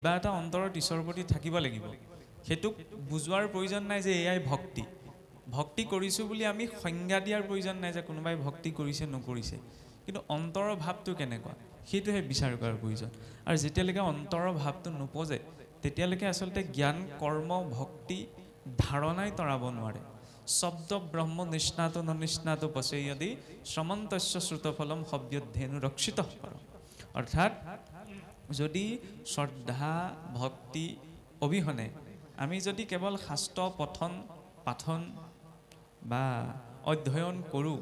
কিবা এটা অন্তৰত ঈশ্বৰৰ প্ৰতি থাকিব লাগিব হেতুক বুজোৱাৰ প্ৰয়োজন নাই যে এয়াই ভক্তি ভক্তি কৰিছো বুলি আমি সংজ্ঞা দিয়াৰ প্ৰয়োজন নাই যে কোনোবাই ভক্তি কৰিছে নকৰিছে কিন্তু অন্তৰৰ ভাৱটো কেনেকুৱা সেইটোহে বিচাৰ কৰাৰ প্ৰয়োজন আৰু যেতিয়ালৈকে অন্তৰৰ ভাৱটো নপজে তেতিয়ালৈকে আসলতে জ্ঞান কৰ্ম ভক্তি ধাৰণাই তৰাব নোৱাৰে শব্দ ব্ৰহ্ম নিষ্ণাত ননিষ্ণাত পচেয়দি সমন্তস্য শ্ৰুতফলম হব্যধেনু ৰক্ষিত অৰ্থাৎ যদি শ্ৰদ্ধা ভক্তি অবিহনে আমি যদি কেৱল শাস্ত্ৰ পঠন পাঠন বা অধ্যয়ন কৰোঁ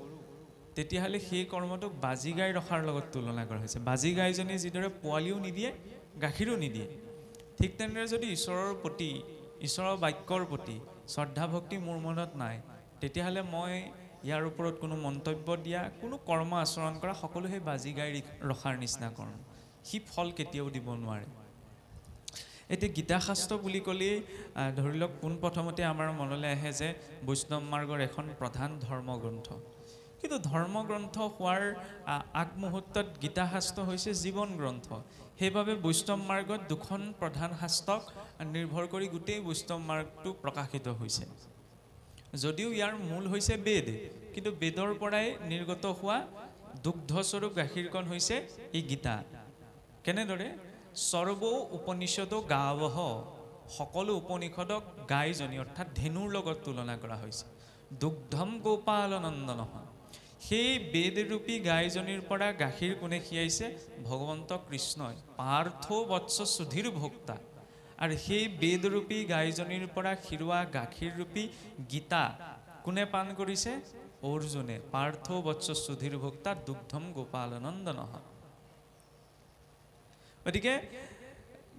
তেতিয়াহ'লে সেই কৰ্মটোক বাজি গাই ৰখাৰ লগত তুলনা কৰা হৈছে বাজি গাইজনী যিদৰে পোৱালিও নিদিয়ে গাখীৰো নিদিয়ে ঠিক তেনেদৰে যদি ঈশ্বৰৰ প্ৰতি ঈশ্বৰৰ বাক্যৰ প্ৰতি শ্ৰদ্ধা ভক্তি মোৰ মনত নাই তেতিয়াহ'লে মই ইয়াৰ ওপৰত কোনো মন্তব্য দিয়া কোনো কৰ্ম আচৰণ কৰা সকলো সেই বাজি গাই ৰখাৰ নিচিনা কৰ্ম সি ফল কেতিয়াও দিব নোৱাৰে এতিয়া গীতা শাস্ত্ৰ বুলি ক'লে ধৰি লওক পোনপ্ৰথমতে আমাৰ মনলৈ আহে যে বৈষ্ণৱ মাৰ্গৰ এখন প্ৰধান ধৰ্মগ্ৰন্থ কিন্তু ধৰ্মগ্ৰন্থ হোৱাৰ আগমুহূৰ্তত গীতা শাস্ত্ৰ হৈছে জীৱন গ্ৰন্থ সেইবাবে বৈষ্ণৱ মাৰ্গত দুখন প্ৰধান শাস্ত্ৰক নিৰ্ভৰ কৰি গোটেই বৈষ্ণৱ মাৰ্গটো প্ৰকাশিত হৈছে যদিও ইয়াৰ মূল হৈছে বেদ কিন্তু বেদৰ পৰাই নিৰ্গত হোৱা দুগ্ধস্বৰূপ গাখীৰকণ হৈছে এই গীতা কেনেদৰে সৰ্ব উপনিষদ গাৱহ সকলো উপনিষদক গাইজনী অৰ্থাৎ ধেনুৰ লগত তুলনা কৰা হৈছে দুগ্ধম গোপাল নন্দনহ সেই বেদৰূপী গাইজনীৰ পৰা গাখীৰ কোনে খীৰাইছে ভগৱন্ত কৃষ্ণই পাৰ্থ বৎস সুধীৰ ভোক্তা আৰু সেই বেদৰূপী গাইজনীৰ পৰা খিৰোৱা গাখীৰৰূপী গীতা কোনে পান কৰিছে অৰ্জুনে পাৰ্থ বৎস সুধীৰ ভোক্তা দুগ্ধম গোপাল নন্দনহ গতিকে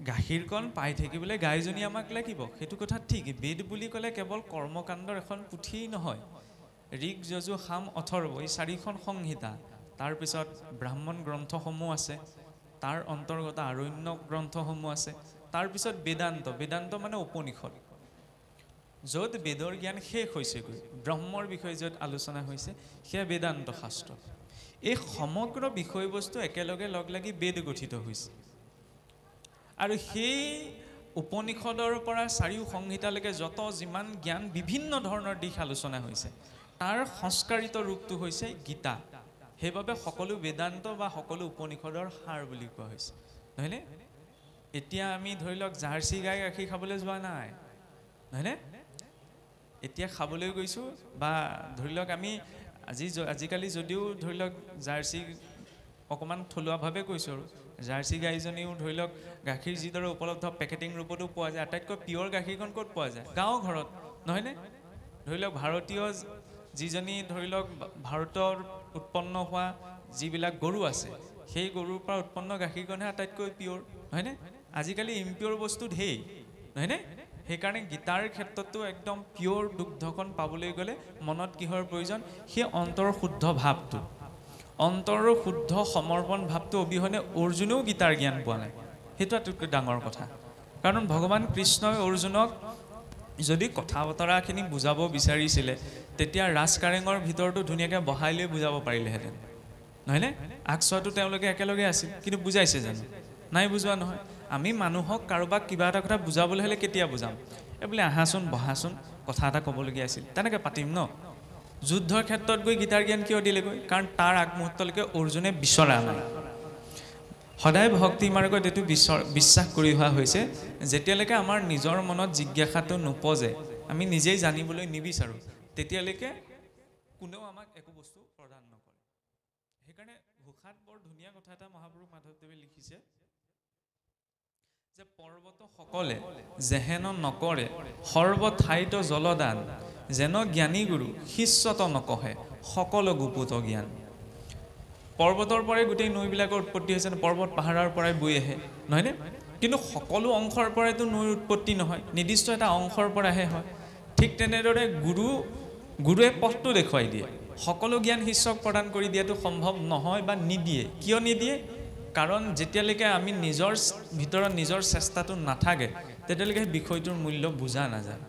গাখীৰকণ পাই থাকিবলৈ গাইজনী আমাক লাগিব সেইটো কথা ঠিক বেদ বুলি ক'লে কেৱল কৰ্মকাণ্ডৰ এখন পুথি নহয় ঋক যজু সাম অথৰ্ব এই চাৰিখন সংহিতা তাৰপিছত ব্ৰাহ্মণ গ্ৰন্থসমূহ আছে তাৰ অন্তৰ্গত আৰণ্য গ্ৰন্থসমূহ আছে তাৰপিছত বেদান্ত মানে উপনিষদ য'ত বেদৰ জ্ঞান শেষ হৈছেগৈ ব্ৰহ্মৰ বিষয়ে য'ত আলোচনা হৈছে সেয়া বেদান্ত শাস্ত্ৰ এই সমগ্ৰ বিষয়বস্তু একেলগে লগ লাগি বেদ গঠিত হৈছে আৰু সেই উপনিষদৰ পৰা চাৰিও সংহিতালৈকে যত যিমান জ্ঞান বিভিন্ন ধৰণৰ দিশ আলোচনা হৈছে তাৰ সংস্কাৰিত ৰূপটো হৈছে গীতা সেইবাবে সকলো বেদান্ত বা সকলো উপনিষদৰ সাৰ বুলি কোৱা হৈছে নহয়নে এতিয়া আমি ধৰি লওক জাৰ্চি গাই গাখীৰ খাবলৈ যোৱা নাই নহয়নে এতিয়া খাবলৈ গৈছোঁ বা ধৰি লওক আমি আজিকালি যদিও ধৰি লওক জাৰ্চি অকণমান থলুৱাভাৱে কৈছোঁ আৰু জাৰ্চি গাইজনীও ধৰি লওক গাখীৰ যিদৰে উপলব্ধ পেকেটিং ৰূপতো পোৱা যায় আটাইতকৈ পিয়ৰ গাখীৰকণ ক'ত পোৱা যায় গাঁও ঘৰত নহয়নে ধৰি লওক ভাৰতীয় যিজনী ধৰি লওক ভাৰতৰ উৎপন্ন হোৱা যিবিলাক গৰু আছে সেই গৰুৰ পৰা উৎপন্ন গাখীৰকণহে আটাইতকৈ পিয়ৰ নহয়নে আজিকালি ইম্পিয়ৰ বস্তু ঢেৰ নহয়নে সেইকাৰণে গীতাৰ ক্ষেত্ৰতো একদম পিয়ৰ দুগ্ধকণ পাবলৈ গ'লে মনত কিহৰ প্ৰয়োজন সেই অন্তৰ শুদ্ধ ভাৱটো অন্তৰৰ শুদ্ধ সমৰ্পণ ভাৱটো অবিহনে অৰ্জুনেও গীতাৰ জ্ঞান পোৱা নাই সেইটো আটাইতকৈ ডাঙৰ কথা কাৰণ ভগৱান কৃষ্ণই অৰ্জুনক যদি কথা বতৰাখিনি বুজাব বিচাৰিছিলে তেতিয়া ৰাজকাৰেঙৰ ভিতৰতো ধুনীয়াকৈ বহাই লৈ বুজাব পাৰিলেহেঁতেন নহয়নে আগছোৱাটো তেওঁলোকে একেলগে আছিল কিন্তু বুজাইছে জানো নাই বুজোৱা নহয় আমি মানুহক কাৰোবাক কিবা এটা কথা বুজাবলৈ হ'লে কেতিয়া বুজাম এই বোলে আহাচোন বহাচোন কথা এটা ক'বলগীয়া আছিল তেনেকৈ পাতিম ন যুদ্ধৰ ক্ষেত্ৰত গৈ গীতাৰ জ্ঞান কিয় দিলেগৈ কাৰণ তাৰ আগমুহূৰ্তলৈকে অৰ্জুনে বিচৰা নাই সদায় ভক্তি মাৰ্গত এইটো বিশ্বাস কৰি অহা হৈছে যেতিয়ালৈকে আমাৰ নিজৰ মনত জিজ্ঞাসাটো নপজে আমি নিজেই জানিবলৈ নিবিচাৰোঁ তেতিয়ালৈকে কোনেও আমাক একো বস্তু প্ৰদান নকৰে সেইকাৰণে ঘোষাত বৰ ধুনীয়া কথা এটা মহাপুৰুষ মাধৱদেৱে লিখিছে যে পৰ্বত সকলে যেহেন নকৰে সৰ্বঠাইত জলদান যেন জ্ঞানী গুৰু শিষ্যত নকহে সকলো গুপুত জ্ঞান পৰ্বতৰ পৰাই গোটেই নৈবিলাকৰ উৎপত্তি হৈছে পৰ্বত পাহাৰৰ পৰাই বৈ আহে নহয়নে কিন্তু সকলো অংশৰ পৰাইতো নৈৰ উৎপত্তি নহয় নিৰ্দিষ্ট এটা অংশৰ পৰাহে হয় ঠিক তেনেদৰে গুৰুৱে পথটো দেখুৱাই দিয়ে সকলো জ্ঞান শিষ্যক প্ৰদান কৰি দিয়াটো সম্ভৱ নহয় বা নিদিয়ে কিয় নিদিয়ে কাৰণ যেতিয়ালৈকে আমি নিজৰ ভিতৰত নিজৰ চেষ্টাটো নাথাকে তেতিয়ালৈকে সেই বিষয়টোৰ মূল্য বুজা নাযায়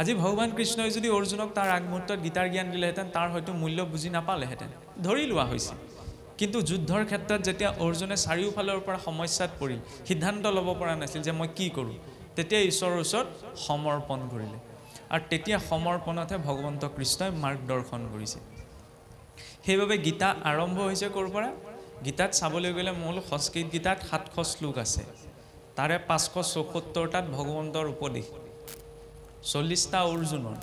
আজি ভগৱান কৃষ্ণই যদি অৰ্জুনক তাৰ আগমুহূৰ্তত গীতাৰ জ্ঞান দিলেহেঁতেন তাৰ হয়তো মূল্য বুজি নাপালেহেঁতেন ধৰি লোৱা হৈছে কিন্তু যুদ্ধৰ ক্ষেত্ৰত যেতিয়া অৰ্জুনে চাৰিওফালৰ পৰা সমস্যাত পৰিল, সিদ্ধান্ত ল'ব পৰা নাছিল যে মই কি কৰোঁ, তেতিয়া ঈশ্বৰৰ ওচৰত সমৰ্পণ কৰিলে। আৰু তেতিয়া সমৰ্পণতহে ভগৱন্ত কৃষ্ণই মাৰ্গদৰ্শন কৰিছে। সেইবাবে গীতা আৰম্ভ হৈছে ক'ৰ পৰা? গীতাত চাবলৈ গ'লে মূল সংস্কৃত গীতাত 700 শ্লোক আছে, তাৰে 574টাত ভগৱন্তৰ উপদেশ, 40টা অৰ্জুনৰ,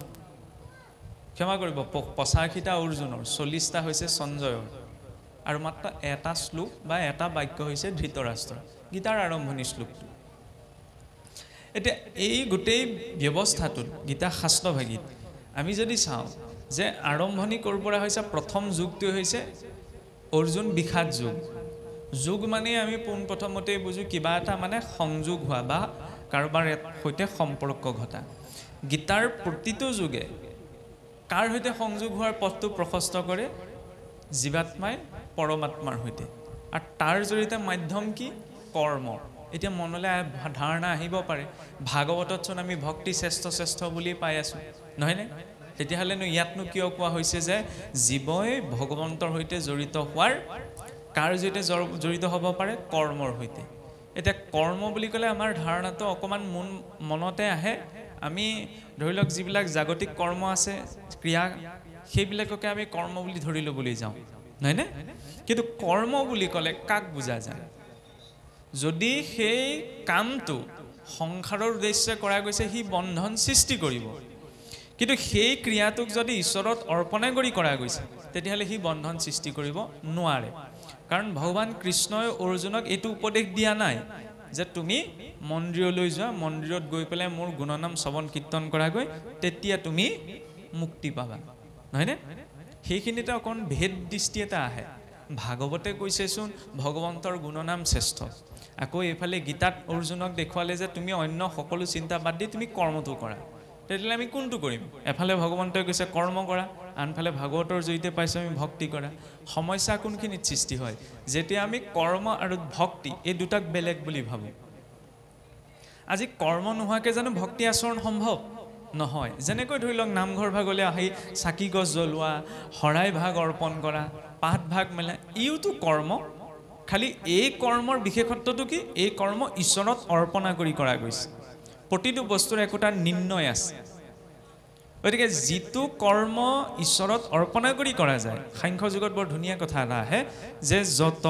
ক্ষমা কৰিব 85টা অৰ্জুনৰ, 40টা হৈছে সঞ্জয়ৰ, আৰু মাত্ৰ এটা শ্লোক বা এটা বাক্য হৈছে ধৃতৰাষ্ট্ৰৰ, গীতাৰ আৰম্ভণি শ্লোকটো। এতিয়া এই গোটেই ব্যৱস্থাটোত গীতা শাস্ত্ৰভাগীত আমি যদি চাওঁ যে আৰম্ভণি ক'ৰ পৰা হৈছে, প্ৰথম যুগটো হৈছে অৰ্জুন বিষাদ যুগ। যুগ মানে আমি পোনপ্ৰথমতে বুজো কিবা এটা মানে সংযোগ হোৱা বা কাৰোবাৰ সৈতে সম্পৰ্ক ঘটা। গীতাৰ প্ৰতিটো যুগে কাৰ সৈতে সংযোগ হোৱাৰ পথটো প্ৰশস্ত কৰে? জীৱাত্মাই পৰমাত্মাৰ সৈতে, আৰু তাৰ জৰিয়তে মাধ্যম কি? কৰ্ম। এতিয়া মনলৈ ধাৰণা আহিব পাৰে, ভাগৱততচোন আমি ভক্তি শ্ৰেষ্ঠ বুলি পাই আছোঁ, নহয়নে? তেতিয়াহ'লেনো ইয়াতনো কিয় কোৱা হৈছে যে জীৱই ভগৱন্তৰ সৈতে জড়িত হোৱাৰ, কাৰ সৈতে জড়িত হ'ব পাৰে? কৰ্মৰ সৈতে। এতিয়া কৰ্ম বুলি ক'লে আমাৰ ধাৰণাটো অকণমান মনতে আহে, আমি ধৰি লওক যিবিলাক জাগতিক কৰ্ম আছে, ক্ৰিয়া, সেইবিলাককে আমি কৰ্ম বুলি ধৰি ল'বলৈ যাওঁ, নহয়নে? কিন্তু কৰ্ম বুলি ক'লে কাক বুজা যায়? যদি সেই কামটো সংসাৰৰ উদ্দেশ্যে কৰা গৈছে, সি বন্ধন সৃষ্টি কৰিব, কিন্তু সেই ক্ৰিয়াটোক যদি ঈশ্বৰত অৰ্পণা কৰি কৰা গৈছে, তেতিয়াহ'লে সি বন্ধন সৃষ্টি কৰিব নোৱাৰে। কাৰণ ভগৱান কৃষ্ণই অৰ্জুনক এইটো উপদেশ দিয়া নাই যে তুমি মন্দিৰলৈ যোৱা, মন্দিৰত গৈ পেলাই মোৰ গুণনাম শ্ৰৱণ কীৰ্তন কৰাগৈ, তেতিয়া তুমি মুক্তি পাবা, নহয়নে? সেইখিনিতে অকণ ভেদ দৃষ্টি এটা আহে। ভাগৱতে কৈছেচোন ভগৱন্তৰ গুণনাম শ্ৰেষ্ঠ, আকৌ এইফালে গীতাত অৰ্জুনক দেখুৱালে যে তুমি অন্য সকলো চিন্তা বাদ দি তুমি কৰ্মটো কৰা। তেতিয়াহ'লে আমি কোনটো কৰিম? এফালে ভগৱন্তই কৈছে কৰ্ম কৰা, আনফালে ভাগৱতৰ জৰিয়তে পাইছোঁ আমি ভক্তি কৰা। সমস্যা কোনখিনিত সৃষ্টি হয়? যেতিয়া আমি কৰ্ম আৰু ভক্তি এই দুটাক বেলেগ বুলি ভাবোঁ। আজি কৰ্ম নোহোৱাকৈ জানো ভক্তি আচৰণ সম্ভৱ? নহয়। যেনেকৈ ধৰি লওক নামঘৰ ভাগলৈ আহি চাকি গছ জ্বলোৱা, শৰাই ভাগ অৰ্পণ কৰা, পাঠ ভাগ মেলা, ইওতো কৰ্ম। খালি এই কৰ্মৰ বিশেষত্বটো কি? এই কৰ্ম ঈশ্বৰত অৰ্পণা কৰি কৰা গৈছে। প্ৰতিটো বস্তুৰ একোটা নিৰ্ণয় আছে। গতিকে যিটো কৰ্ম ঈশ্বৰত অৰ্পণা কৰি কৰা যায়, সাংখ্য যুগত বৰ ধুনীয়া কথা এটা আহে যে যত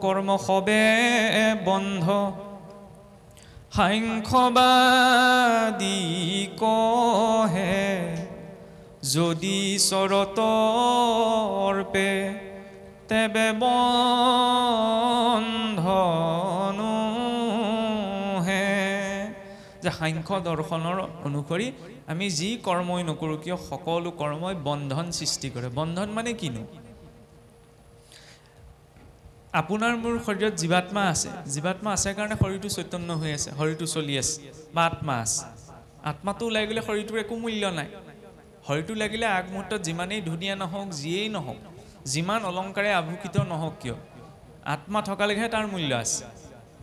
কৰ্ম সবে বন্ধ সাংখ্যবাদী কহে, যদি ঈশ্বৰত অৰ্পে তেবে বন্ধনো হে। যে সাংখ্য দৰ্শনৰ অনুসৰি আমি যি কৰ্মই নকৰোঁ কিয়, সকলো কৰ্মই বন্ধন সৃষ্টি কৰে। বন্ধন মানে কিনো? আপোনাৰ মোৰ শৰীৰত জীৱাত্মা আছে, জীৱাত্মা আছে কাৰণে শৰীৰটো চৈতন্য হৈ আছে, শৰীৰটো চলি আছে, বা আত্মা আছে। আত্মাটো ওলাই গ'লে শৰীৰটোৰ একো মূল্য নাই। শৰীৰটো লাগিলে আগমুহূৰ্তত যিমানেই ধুনীয়া নহওক, যিয়েই নহওক, যিমান অলংকাৰে আভূষিত নহওক কিয়, আত্মা থকালৈকেহে তাৰ মূল্য আছে।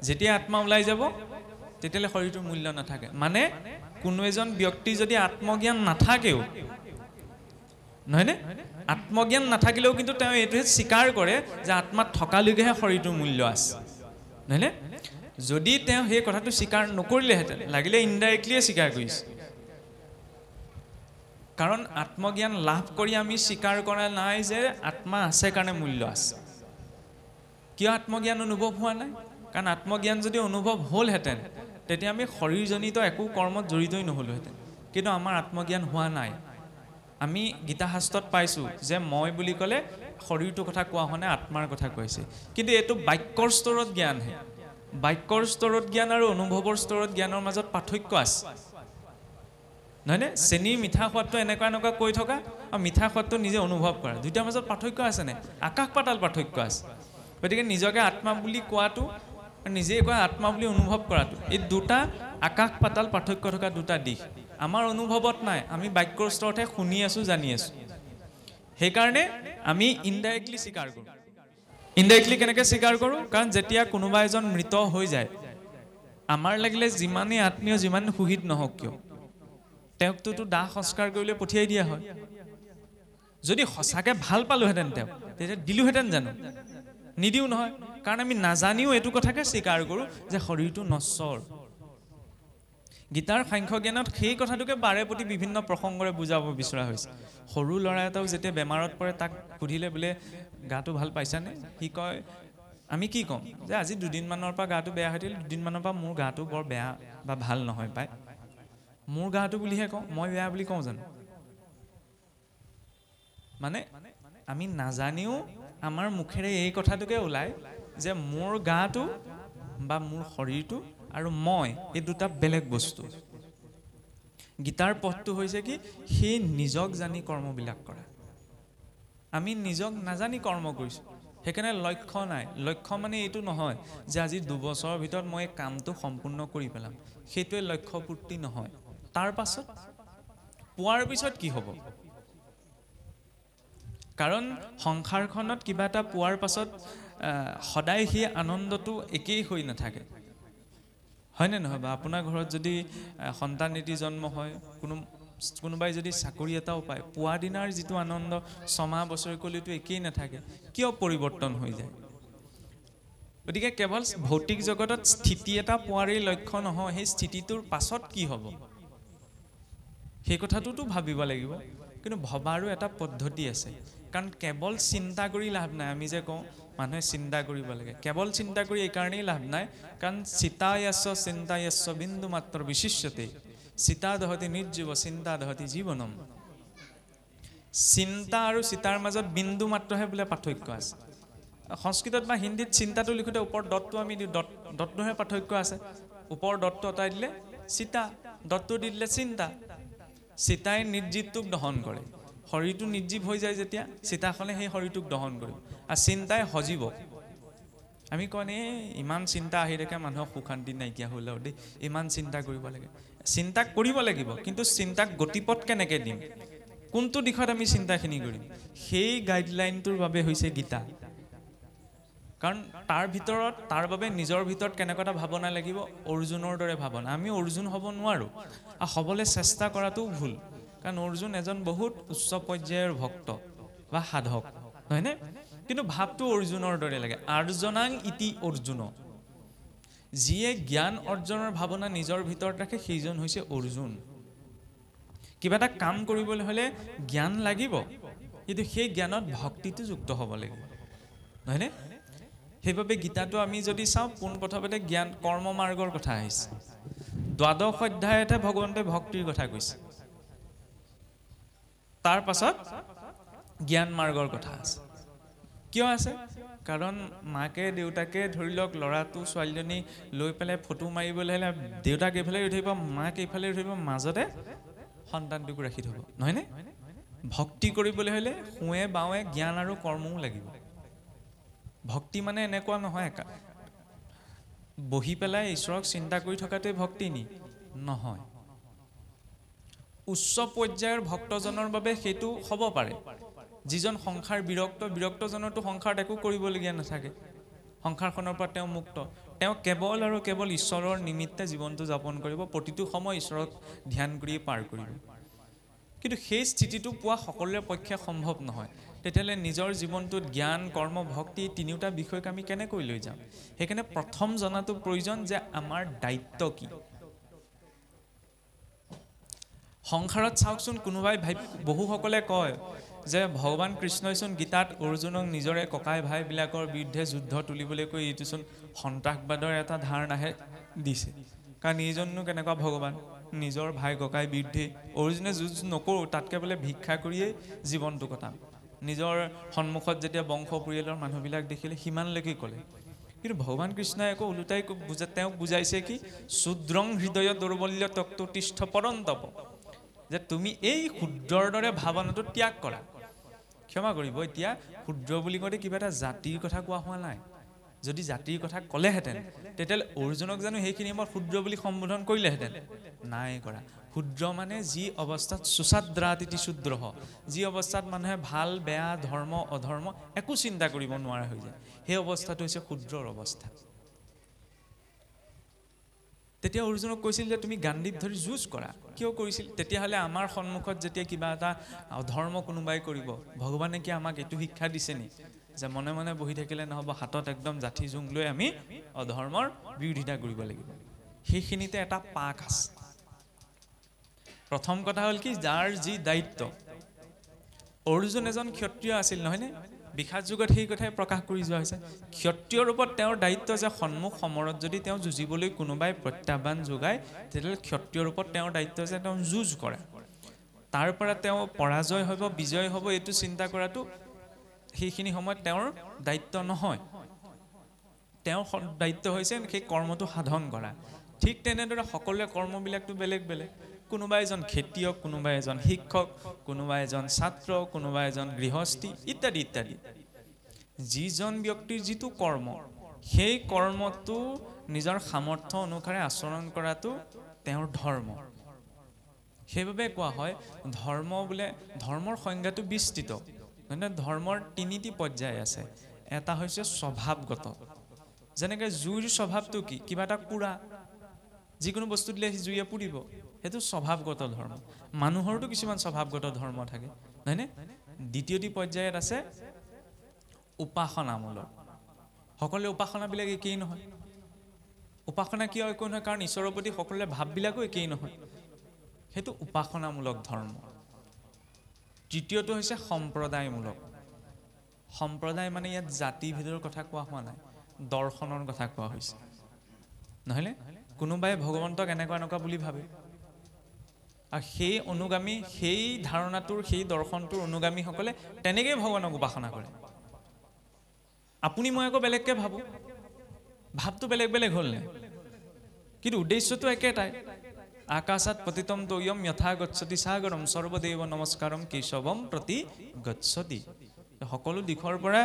যেতিয়া আত্মা ওলাই যাব তেতিয়াহ'লে শৰীৰটোৰ মূল্য নাথাকে। মানে কোনো এজন ব্যক্তি যদি আত্মজ্ঞান নাথাকেও, নহয়নে, আত্মজ্ঞান নাথাকিলেও কিন্তু তেওঁ এইটোহে স্বীকাৰ কৰে যে আত্মাত থকালৈকেহে শৰীৰটোৰ মূল্য আছে, নহয়নে? যদি তেওঁ সেই কথাটো স্বীকাৰ নকৰিলেহেঁতেন, লাগিলে ইনডাইৰেক্টলিয়ে স্বীকাৰ কৰিছে। কাৰণ আত্মজ্ঞান লাভ কৰি আমি স্বীকাৰ কৰা নাই যে আত্মা আছে কাৰণে মূল্য আছে। কিয় আত্মজ্ঞান অনুভৱ হোৱা নাই? কাৰণ আত্মজ্ঞান যদি অনুভৱ হ'লহেঁতেন তেতিয়া আমি শৰীৰজনিত একো কৰ্মত জড়িতই নহ'লোহেঁতেন। কিন্তু আমাৰ আত্মজ্ঞান হোৱা নাই। আমি গীতা শাস্ত্ৰত পাইছোঁ যে মই বুলি ক'লে শৰীৰটোৰ কথা কোৱা হোৱা নাই, আত্মাৰ কথা কৈছে। কিন্তু এইটো বাক্যৰ স্তৰত জ্ঞানহে। বাক্যৰ স্তৰত জ্ঞান আৰু অনুভৱৰ স্তৰত জ্ঞানৰ মাজত পাৰ্থক্য আছে, নহয়নে? চেনীৰ মিঠা সোৱাদটো এনেকুৱা কৈ থকা আৰু মিঠা সোৱাদটো নিজে অনুভৱ কৰা, দুইটাৰ মাজত পাৰ্থক্য আছেনে? আকাশ পাতাল পাৰ্থক্য আছে। গতিকে নিজকে আত্মা বুলি কোৱাটো, নিজে কোৱা আত্মা বুলি অনুভৱ কৰাটো, এই দুটা আকাশ পাতাল পাৰ্থক্য থকা দুটা দিশ আমাৰ অনুভৱত নাই। আমি বাক্যৰ স্তৰতহে শুনি আছোঁ, জানি আছোঁ। সেইকাৰণে আমি ইনডাইৰেক্টলি স্বীকাৰ কৰোঁ। ইনডাইৰেক্টলি কেনেকৈ স্বীকাৰ কৰোঁ? কাৰণ যেতিয়া কোনোবা এজন মৃত হৈ যায়, আমাৰ লাগিলে যিমানেই আত্মীয়, যিমান সুহিত নহওক কিয়, তেওঁকটোতো দাহ সংস্কাৰ কৰিবলৈ পঠিয়াই দিয়া হয়। যদি সঁচাকৈ ভাল পালোহেঁতেন তেওঁক, তেতিয়া দিলোহেঁতেন জানো? নিদিওঁ নহয়, কাৰণ আমি নাজানিও এইটো কথাকে স্বীকাৰ কৰোঁ যে শৰীৰটো নশ্বৰ। গীতাৰ সাংখ্য জ্ঞানত সেই কথাটোকে বাৰে প্ৰতি বিভিন্ন প্ৰসংগৰে বুজাব বিচৰা হৈছে। সৰু ল'ৰা এটাও যেতিয়া বেমাৰত পৰে তাক সুধিলে বোলে গাটো ভাল পাইছানে, সি কয়, আমি কি ক'ম যে আজি দুদিনমানৰ পৰা গাটো বেয়া হৈ থাকিল, দুদিনমানৰ পৰা মোৰ গাটো বৰ বেয়া বা ভাল নহয় পায়, মোৰ গাটো বুলিহে কওঁ, মই বেয়া বুলি কওঁ জানো? মানে আমি নাজানিও আমাৰ মুখেৰে এই কথাটোকে ওলায় যে মোৰ গাটো বা মোৰ শৰীৰটো আৰু মই এই দুটা বেলেগ বস্তু। গীতাৰ পথটো হৈছে কি, সেই নিজক জানি কৰ্মবিলাক কৰা। আমি নিজক নাজানি কৰ্ম কৰিছোঁ, সেইকাৰণে লক্ষ্য নাই। লক্ষ্য মানে এইটো নহয় যে আজি 2 বছৰৰ ভিতৰত মই কামটো সম্পূৰ্ণ কৰি পেলাম, সেইটোৱে লক্ষ্য পূৰ্তি নহয়। তাৰ পাছত পোৱাৰ পিছত কি হ'ব? কাৰণ সংসাৰখনত কিবা এটা পোৱাৰ পাছত সদায় সেই আনন্দটো একেই হৈ নাথাকে, হয়নে নহয়? বা আপোনাৰ ঘৰত যদি সন্তান এটি জন্ম হয়, কোনোবাই যদি চাকৰি এটাও পায়, পোৱা দিনাৰ যিটো আনন্দ 6 মাহ বছৰলৈতো একেই নাথাকে, কিয় পৰিৱৰ্তন হৈ যায়? গতিকে কেৱল ভৌতিক জগতত স্থিতি এটা পোৱাৰেই লক্ষ্য নহয়, সেই স্থিতিটোৰ পাছত কি হ'ব সেই কথাটোতো ভাবিব লাগিব। কিন্তু ভবাৰো এটা পদ্ধতি আছে, কাৰণ কেৱল চিন্তা কৰি লাভ নাই। আমি যে কওঁ মানুহে চিন্তা কৰিব লাগে, কেৱল চিন্তা কৰি এইকাৰণেই লাভ নাই, কাৰণ চিতায়াস্য চিন্তায়াস্য বিন্দু মাত্ৰ বিশিষ্যতে চিতা দহতি নিৰ্জীৱ চিন্তা দহতি জীৱনম। চিন্তা আৰু চিতাৰ মাজত বিন্দু মাত্ৰহে বোলে পাৰ্থক্য আছে। সংস্কৃতত বা হিন্দীত চিন্তাটো লিখোঁতে ওপৰত দত্তটো আমি দিওঁ, দত্তটোহে পাৰ্থক্য আছে। ওপৰৰ দত্ত এটাই দিলে চিতা, দত্তটো দি দিলে চিন্তা। চিতাই নিৰ্জীৱটোক দহন কৰে, শৰীৰটো নিৰ্জীৱ হৈ যায় যেতিয়া চিতাখনে সেই শৰীৰটোক দহন কৰিব, আৰু চিন্তাই সজীৱ। আমি কওঁ নে ইমান চিন্তা আহি থাকে, মানুহৰ সুখ শান্তি নাইকিয়া হ'লেও দেই, ইমান চিন্তা কৰিব লাগে। চিন্তা কৰিব লাগিব, কিন্তু চিন্তাক গতিপথ কেনেকৈ দিম, কোনটো দিশত আমি চিন্তাখিনি কৰিম, সেই গাইডলাইনটোৰ বাবে হৈছে গীতা। কাৰণ তাৰ বাবে নিজৰ ভিতৰত কেনেকুৱা এটা ভাৱনা লাগিব, অৰ্জুনৰ দৰে ভাৱনা। আমি অৰ্জুন হ'ব নোৱাৰোঁ, আৰু হ'বলৈ চেষ্টা কৰাটোও ভুল, কাৰণ অৰ্জুন এজন বহুত উচ্চ পৰ্যায়ৰ ভক্ত বা সাধক, হয়নে? কিন্তু ভাৱটো অৰ্জুনৰ দৰে লাগে। আৰ্জনাং ইতি অৰ্জুন, যিয়ে জ্ঞান অৰ্জনৰ ভাৱনা নিজৰ ভিতৰত ৰাখে সেইজন হৈছে অৰ্জুন। কিবা এটা কাম কৰিবলৈ হ'লে জ্ঞান লাগিব, কিন্তু সেই জ্ঞানত ভক্তিটো যুক্ত হ'ব লাগিব, নহয়নে? সেইবাবে গীতাটো আমি যদি চাওঁ, পোনপ্ৰথমতে জ্ঞান কৰ্ম মাৰ্গৰ কথা আহিছে। 12 অধ্যায়তে ভগৱন্তে ভক্তিৰ কথা কৈছে, তাৰ পাছত জ্ঞান মাৰ্গৰ কথা আছে। কিয় আছে? কাৰণ মাকে দেউতাকে ধৰি লওক ল'ৰাটো ছোৱালীজনী লৈ পেলাই ফটো মাৰিবলৈ হ'লে দেউতাক এইফালে ৰৈ থাকিব, মাক এইফালে ৰৈ থাকিব, মাজতে সন্তানটোক ৰাখি থ'ব, নহয়নে? ভক্তি কৰিবলৈ হ'লে সোঁৱে বাওঁৱে জ্ঞান আৰু কৰ্মও লাগিব। ভক্তি মানে এনেকুৱা নহয় বহি পেলাই ঈশ্বৰক চিন্তা কৰি থকাটোৱে ভক্তি নহয়। উচ্চ পৰ্যায়ৰ ভক্তজনৰ বাবে সেইটো হ'ব পাৰে, যিজন সংসাৰ বিৰক্তজনৰতো সংসাৰত একো কৰিবলগীয়া নাথাকে, সংসাৰখনৰ পৰা তেওঁ মুক্ত। তেওঁ কেৱল আৰু কেৱল ঈশ্বৰৰ নিমিত্তে জীৱনটো যাপন কৰিব, প্ৰতিটো সময় ঈশ্বৰক ধ্যান কৰিয়ে পাৰ কৰিব। কিন্তু সেই স্থিতিটো পোৱা সকলোৰে পক্ষে সম্ভৱ নহয়। তেতিয়াহ'লে নিজৰ জীৱনটোত জ্ঞান কৰ্ম ভক্তি তিনিওটা বিষয়ক আমি কেনেকৈ লৈ যাম? সেইকাৰণে প্ৰথম জনাটো প্ৰয়োজন যে আমাৰ দায়িত্ব কি। সংসাৰত চাওকচোন, কোনোবাই বহুসকলে কয় যে ভগৱান কৃষ্ণইচোন গীতাত অৰ্জুনক নিজৰে ককাই ভাইবিলাকৰ বিৰুদ্ধে যুদ্ধ তুলিবলৈ কৈ এইটোচোন সন্ত্ৰাসবাদৰ এটা ধাৰণাহে দিছে, কাৰণ এইজননো কেনেকুৱা ভগৱান, নিজৰ ভাই ককাই বিৰুদ্ধে অৰ্জুনে যুঁজ নকৰোঁ, তাতকৈ বোলে ভিক্ষা কৰিয়েই জীৱনটো কটাম। নিজৰ সন্মুখত যেতিয়া বংশ পৰিয়ালৰ মানুহবিলাক দেখিলে সিমানলৈকে ক'লে। কিন্তু ভগৱান কৃষ্ণই আকৌ ওলোটাই তেওঁক বুজাইছে কি, শূদ্ৰং হৃদয় দৌৰ্বল্য তক্ততিষ্ঠ পৰন্তপ, যে তুমি এই ক্ষুদ্ৰৰ দৰে ভাৱনাটো ত্যাগ কৰা। ক্ষমা কৰিব, এতিয়া ক্ষুদ্ৰ বুলি কওঁতে কিবা এটা জাতিৰ কথা কোৱা হোৱা নাই। যদি জাতিৰ কথা ক'লেহেঁতেন তেতিয়াহ'লে অৰ্জুনক জানো সেইখিনি সময়ত ক্ষুদ্ৰ বুলি সম্বোধন কৰিলেহেঁতেন? নাই কৰা। ক্ষুদ্ৰ মানে যি অৱস্থাত সুচাদ্ৰাতিথি শূদ্ৰ, যি অৱস্থাত মানুহে ভাল বেয়া ধৰ্ম অধৰ্ম একো চিন্তা কৰিব নোৱাৰা হৈ যায়, সেই অৱস্থাটো হৈছে ক্ষুদ্ৰৰ অৱস্থা। তেতিয়া অৰ্জুনক কৈছিল যে তুমি গাণ্ডীৱ ধৰি যুঁজ কৰা। কিয় কৰিছিল? তেতিয়াহ'লে আমাৰ সন্মুখত যেতিয়া কিবা এটা ধৰ্ম কোনোবাই কৰিব, ভগৱানে কি আমাক এইটো শিক্ষা দিছে নি যে মনে মনে বহি থাকিলে নহ'ব, হাতত একদম জাঠি জোং লৈ আমি অধৰ্মৰ বিৰোধিতা কৰিব লাগিব। সেইখিনিতে এটা পাক আছে। প্ৰথম কথা হ'ল কি, যাৰ যি দায়িত্ব। অৰ্জুন এজন ক্ষত্ৰিয় আছিল নহয়নে? বিষাদ যুগত সেই কথাই প্ৰকাশ কৰি যোৱা হৈছে। ক্ষত্ৰিয় ৰূপত তেওঁৰ দায়িত্ব যে সন্মুখ সমৰত যদি তেওঁ যুঁজিবলৈ কোনোবাই প্ৰত্যাহ্বান যোগায়, তেতিয়াহ'লে ক্ষত্ৰিয় ৰূপত তেওঁৰ দায়িত্ব যে তেওঁ যুঁজ কৰে। তাৰ পৰা তেওঁ পৰাজয় হ'ব বিজয় হ'ব এইটো চিন্তা কৰাটো সেইখিনি সময়ত তেওঁৰ দায়িত্ব নহয়। তেওঁৰ দায়িত্ব হৈছে সেই কৰ্মটো সাধন কৰা। ঠিক তেনেদৰে সকলোৰে কৰ্মবিলাকটো বেলেগ বেলেগ। কোনোবা এজন খেতিয়ক, কোনোবা এজন শিক্ষক, কোনোবা এজন ছাত্ৰ, কোনোবা এজন গৃহস্থী ইত্যাদি ইত্যাদি। যিজন ব্যক্তিৰ যিটো কৰ্ম, সেই কৰ্মটো নিজৰ সামৰ্থ্য অনুসাৰে আচৰণ কৰাটো তেওঁৰ ধৰ্ম। সেইবাবে কোৱা হয় ধৰ্ম বোলে, ধৰ্মৰ সংজ্ঞাটো বিস্তৃত। মানে ধৰ্মৰ তিনিটি পৰ্যায় আছে। এটা হৈছে স্বভাৱগত, যেনেকৈ জুইৰ স্বভাৱটো কি? কিবা এটা পুৰা, যিকোনো বস্তু দিলে জুইয়ে পুৰিব, সেইটো স্বভাৱগত ধৰ্ম। মানুহৰতো কিছুমান স্বভাৱগত ধৰ্ম থাকে, নহয়নে? দ্বিতীয়টি পৰ্যায়ত আছে উপাসনামূলক। সকলোৱে উপাসনাবিলাক একেই নহয়। উপাসনা কিয় একো নহয়? কাৰণ ঈশ্বৰৰ প্ৰতি সকলোৰে ভাৱবিলাকো একেই নহয়। সেইটো উপাসনামূলক ধৰ্ম। তৃতীয়টো হৈছে সম্প্ৰদায়মূলক। সম্প্ৰদায় মানে ইয়াত জাতিভেদৰ কথা কোৱা হোৱা নাই, দৰ্শনৰ কথা কোৱা হৈছে, নহয়নে? কোনোবাই ভগৱন্তক এনেকুৱা এনেকুৱা বুলি ভাবে, আৰু সেই অনুগামী, সেই ধাৰণাটোৰ, সেই দৰ্শনটোৰ অনুগামীসকলে তেনেকেই ভগৱানক উপাসনা কৰে। আপুনি মই আকৌ বেলেগকৈ ভাবোঁ, ভাৱটো বেলেগ বেলেগ হ'ল নে? কিন্তু উদ্দেশ্যটো একেটাই। আকাশাত পতিতম তৈয়ম যথা গচ্ছতি সাগৰম সৰ্বদেৱ নমস্কাৰম কেশৱম প্ৰতি গচ্ছতি। সকলো দিশৰ পৰা,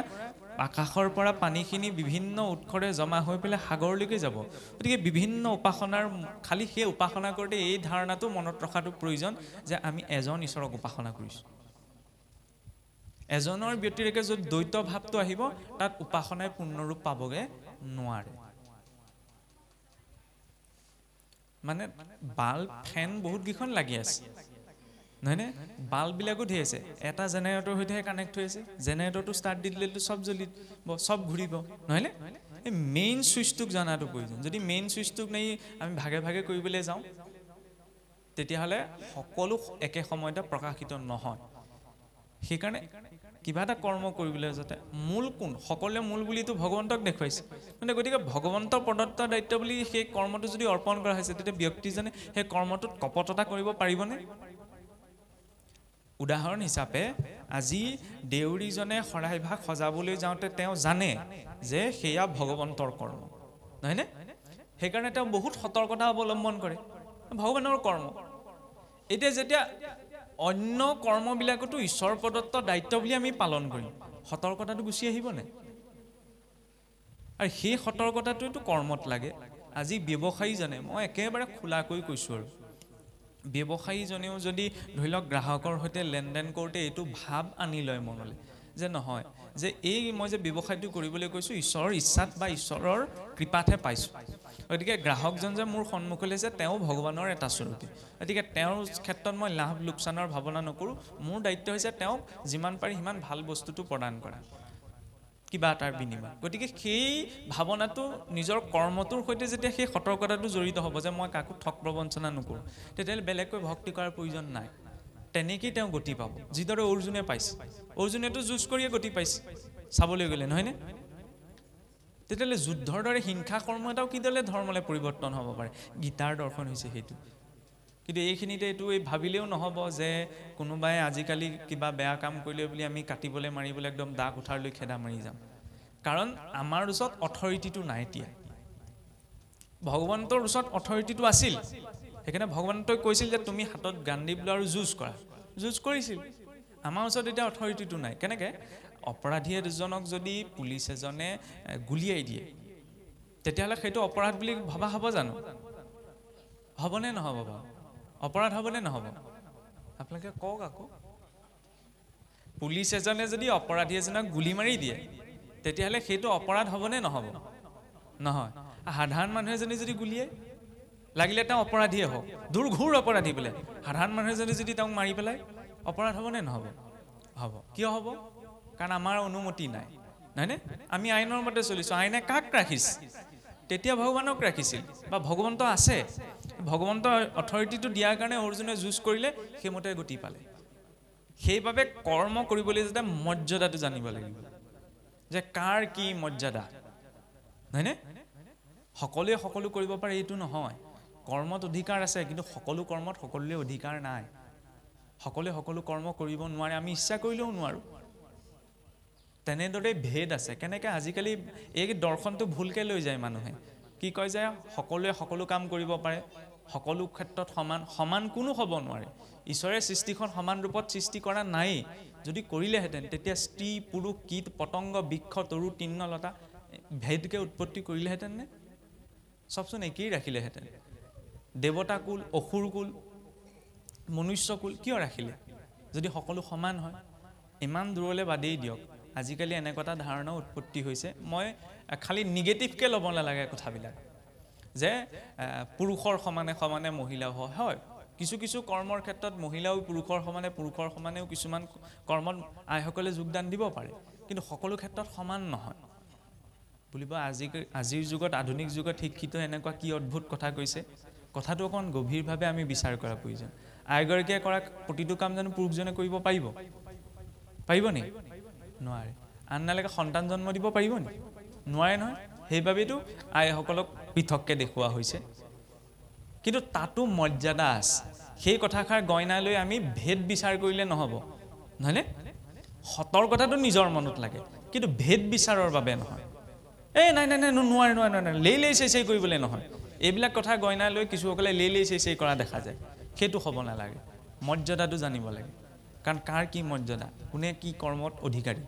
আকাশৰ পৰা পানীখিনি বিভিন্ন উৎসৰে জমা হৈ পেলাই সাগৰলৈকে যাব। গতিকে বিভিন্ন উপাসনাৰ, খালি সেই উপাসনা কৰোঁতে এই ধাৰণাটো মনত ৰখাটো প্ৰয়োজন যে আমি এজন ঈশ্বৰক উপাসনা কৰিছোঁ। এজনৰ ব্যতিৰেকে য'ত দ্বৈত ভাৱটো আহিব, তাত উপাসনাই পূৰ্ণৰূপ পাবগৈ নোৱাৰে। মানে বাল্ব, ফেন বহুত কেইখন লাগি আছে, নহয়নে? বাল্ববিলাকো ধেৰ আছে। এটা জেনেৰেটৰ সৈতেহে কানেক্ট হৈ আছে। জেনেৰেটৰটো ষ্টাৰ্ট দি দিলেতো চব জ্বলিব, চব ঘূৰিব, নহয়নে? এই মেইন ছুইচটোক জনাটো প্ৰয়োজন। যদি মেইন ছুইচটোক নেই আমি ভাগে ভাগে কৰিবলৈ যাওঁ, তেতিয়াহ'লে সকলো একে সময়তে প্ৰকাশিত নহয়। সেইকাৰণে কিবা এটা কৰ্ম কৰিবলৈ যাতে মূল কোন, সকলোৱে মূল বুলিতো ভগৱন্তক দেখুৱাইছে। মানে গতিকে ভগৱন্ত প্ৰদত্ত দায়িত্ব বুলি সেই কৰ্মটো যদি অৰ্পণ কৰা হৈছে, তেতিয়া ব্যক্তিজনে সেই কৰ্মটোত কপটতা কৰিব পাৰিবনে? উদাহৰণ হিচাপে আজি দেউৰীজনে শৰাইভাগ সজাবলৈ যাওঁতে তেওঁ জানে যে সেয়া ভগৱন্তৰ কৰ্ম, নহয়নে? সেইকাৰণে তেওঁ বহুত সতৰ্কতা অৱলম্বন কৰে, ভগৱানৰ কৰ্ম। এতিয়া যেতিয়া অন্য কৰ্মবিলাকতো ঈশ্বৰ প্ৰদত্ত দায়িত্ব বুলি আমি পালন কৰিম, সতৰ্কতাটো গুচি আহিবনে? আৰু সেই সতৰ্কতাটোৱেতো কৰ্মত লাগে। আজি ব্যৱসায়ীজনে, মই একেবাৰে খোলাকৈ কৈছোঁ, আৰু ব্যৱসায়ীজনেও যদি ধৰি লওক গ্ৰাহকৰ সৈতে লেনদেন কৰোঁতে এইটো ভাৱ আনি লয় মনলৈ যে নহয়, যে এই মই যে ব্যৱসায়টো কৰিবলৈ কৈছোঁ ঈশ্বৰৰ ইচ্ছাত বা ঈশ্বৰৰ কৃপাতহে পাইছোঁ। গতিকে গ্ৰাহকজন যে মোৰ সন্মুখলৈ যে তেওঁ ভগৱানৰ এটা স্বৰূপী, গতিকে তেওঁৰ ক্ষেত্ৰত মই লাভ লোকচানৰ ভাৱনা নকৰোঁ। মোৰ দায়িত্ব হৈছে তেওঁক যিমান পাৰি সিমান ভাল বস্তুটো প্ৰদান কৰা, কিবা এটাৰ বিনিময়। গতিকে সেই ভাৱনাটো নিজৰ কৰ্মটোৰ সৈতে যেতিয়া সেই সতৰ্কতাটো জড়িত হ'ব যে মই কাকো ঠগ প্ৰবঞ্চনা নকৰোঁ, তেতিয়াহ'লে বেলেগকৈ ভক্তি কৰাৰ প্ৰয়োজন নাই। তেনেকেই তেওঁ গতি পাব, যিদৰে অৰ্জুনে পাইছে। অৰ্জুনেতো যুঁজ কৰিয়ে গতি পাইছে চাবলৈ গ'লে, নহয়নে? তেতিয়াহ'লে যুদ্ধৰ দৰে হিংসা কৰ্ম এটাও কিদৰে ধৰ্মলৈ পৰিৱৰ্তন হ'ব পাৰে? গীতাৰ দৰ্শন হৈছে সেইটো। কিন্তু এইখিনিতে এইটো ভাবিলেও নহ'ব যে কোনোবাই আজিকালি কিবা বেয়া কাম কৰিলে বুলি আমি কাটিবলৈ মাৰিবলৈ একদম দা কুঠাৰ লৈ খেদা মাৰি যাম। কাৰণ আমাৰ ওচৰত অথৰিটিটো নাই এতিয়া। ভগৱন্তৰ ওচৰত অথৰিটিটো আছিল, সেইকাৰণে ভগৱন্তই কৈছিল যে তুমি হাতত গাণ্ডীব লোৱা আৰু যুঁজ কৰা। যুঁজ কৰিছিল। আমাৰ ওচৰত এতিয়া অথৰিটিটো নাই। কেনেকৈ? অপৰাধী এজনক যদি পুলিচ এজনে গুলিয়াই দিয়ে, তেতিয়াহ'লে সেইটো অপৰাধ বুলি ভবা হ'ব জানো? হ'বনে নহ'ব বাৰু? অপৰাধ হ'বনে নহ'ব? আপোনালোকে কওক আকৌ। পুলিচ এজনে যদি অপৰাধী এজনক গুলি মাৰি দিয়ে, তেতিয়াহ'লে সেইটো অপৰাধ হ'বনে নহ'ব? নহয়। সাধাৰণ মানুহ এজনে যদি গুলিয়াই, লাগিলে তেওঁ অপৰাধীয়ে হওক, দুৰ্ঘোৰ অপৰাধী বোলে, সাধাৰণ মানুহ এজনে যদি তেওঁক মাৰি পেলাই, অপৰাধ হ'বনে নহ'ব? হ'ব। কিয় হ'ব? কাৰণ আমাৰ অনুমতি নাই। নহয়নে? আমি আইনৰ মতে চলিছোঁ। আইনে কাক ৰাখিছে? তেতিয়া ভগৱানক ৰাখিছিল, বা ভগৱন্ত আছে। ভগৱন্তৰ অথৰিটিটো দিয়াৰ কাৰণে অৰ্জুনে যুঁজ কৰিলে, সেইমতে গতি পালে। সেইবাবে কৰ্ম কৰিবলৈ যাতে মৰ্যাদাটো জানিব লাগিব, যে কাৰ কি মৰ্যাদা, নহয়নে? সকলোৱে সকলো কৰিব পাৰে এইটো নহয়। কৰ্মত অধিকাৰ আছে, কিন্তু সকলো কৰ্মত সকলোৰে অধিকাৰ নাই। সকলোৱে সকলো কৰ্ম কৰিব নোৱাৰে, আমি ইচ্ছা কৰিলেও নোৱাৰোঁ। তেনেদৰে ভেদ আছে। কেনেকৈ আজিকালি এই দৰ্শনটো ভুলকৈ লৈ যায় মানুহে। কি কয় যে সকলোৱে সকলো কাম কৰিব পাৰে, সকলো ক্ষেত্ৰত সমান। সমান কোনো হ'ব নোৱাৰে। ঈশ্বৰে সৃষ্টিখন সমান ৰূপত সৃষ্টি কৰা নাই। যদি কৰিলেহেঁতেন তেতিয়া স্ত্ৰী পুৰুষ কীট পতংগ বৃক্ষ তৰু তৃণলতা ভেদকে উৎপত্তি কৰিলেহেঁতেন নে? চবচোন একেই ৰাখিলেহেঁতেন। দেৱতা কুল, অসুৰ কুল, মনুষ্য কুল কিয় ৰাখিলে যদি সকলো সমান হয়? ইমান দূৰলৈ বাদেই দিয়ক। আজিকালি এনেকুৱা এটা ধাৰণা উৎপত্তি হৈছে, মই খালি নিগেটিভকৈ ল'ব নালাগে কথাবিলাক, যে পুৰুষৰ সমানে সমানে মহিলাও হয়। কিছু কিছু কৰ্মৰ ক্ষেত্ৰত মহিলাও পুৰুষৰ সমানেও কিছুমান কৰ্মত আইসকলে যোগদান দিব পাৰে, কিন্তু সকলো ক্ষেত্ৰত সমান নহয় বুলিব। আজিৰ যুগত, আধুনিক যুগত শিক্ষিত এনেকুৱা কি অদ্ভুত কথা কৈছে। কথাটো অকণ গভীৰভাৱে আমি বিচাৰ কৰা প্ৰয়োজন। আইগৰাকীয়ে কৰা প্ৰতিটো কাম জানো পুৰুষজনে কৰিব পাৰিব? পাৰিব নি? নোৱাৰে। আননালৈকে সন্তান জন্ম দিব পাৰিব নি? নোৱাৰে নহয়। সেইবাবেতো আইসকলক পৃথককৈ দেখুওৱা হৈছে। কিন্তু তাতো মৰ্যাদা আছে। সেই কথাষাৰ গইনা লৈ আমি ভেদ বিচাৰ কৰিলে নহ'ব, নহয়নে? সতৰ্কতাটো নিজৰ মনত লাগে, কিন্তু ভেদ বিচাৰৰ বাবে নহয়। নাই নাই নাই নোৱাৰে নোৱাৰে নোৱাৰে লেই চেই কৰিবলৈ নহয়। এইবিলাক কথা গইনা লৈ কিছুসকলে লেই চেই কৰা দেখা যায়। সেইটো হ'ব নালাগে। মৰ্যাদাটো জানিব লাগে। কাৰণ কাৰ কি মৰ্যাদা, কোনে কি কৰ্মত অধিকাৰী।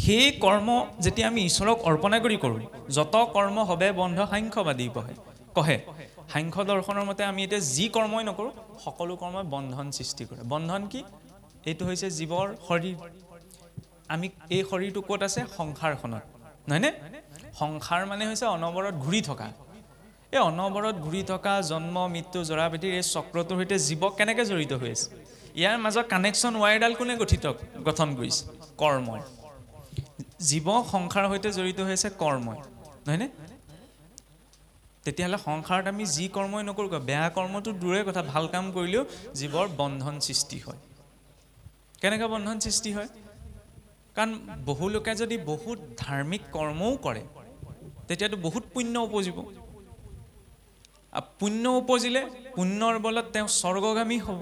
সেই কৰ্ম যেতিয়া আমি ঈশ্বৰক অৰ্পণা কৰি কৰোঁ, যত কৰ্ম হবে বন্ধ সাংখ্যবাদী কহে। সাংখ্য দৰ্শনৰ মতে আমি এতিয়া যি কৰ্মই নকৰোঁ, সকলো কৰ্মই বন্ধন সৃষ্টি কৰে। বন্ধন কি? এইটো হৈছে জীৱৰ শৰীৰ। আমি এই শৰীৰটো ক'ত আছে? সংসাৰখনত, নহয়নে? সংসাৰ মানে হৈছে অনবৰত ঘূৰি থকা। এই অনবৰত ঘূৰি থকা জন্ম মৃত্যু জৰা ব্যাধিৰ এই চক্ৰটোৰ সৈতে জীৱ কেনেকৈ জড়িত হৈ আছে? ইয়াৰ মাজত কানেকশ্যন ৱায়াৰডাল কোনে গঠন কৰিছে? কৰ্মই। জীৱ সংসাৰৰ সৈতে জড়িত হৈ আছে কৰ্মই, নহয়নে? তেতিয়াহ'লে সংসাৰত আমি যি কৰ্মই নকৰোঁ, বেয়া কৰ্মটো দূৰে কথা, ভাল কাম কৰিলেও জীৱৰ বন্ধন সৃষ্টি হয়। কেনেকৈ বন্ধন সৃষ্টি হয়? কাৰণ বহু লোকে যদি বহুত ধাৰ্মিক কৰ্মও কৰে, তেতিয়াতো বহুত পুণ্য উপজিব। পুণ্য উপজিলে পুণ্যৰ বলত তেওঁ স্বৰ্গগামী হ'ব।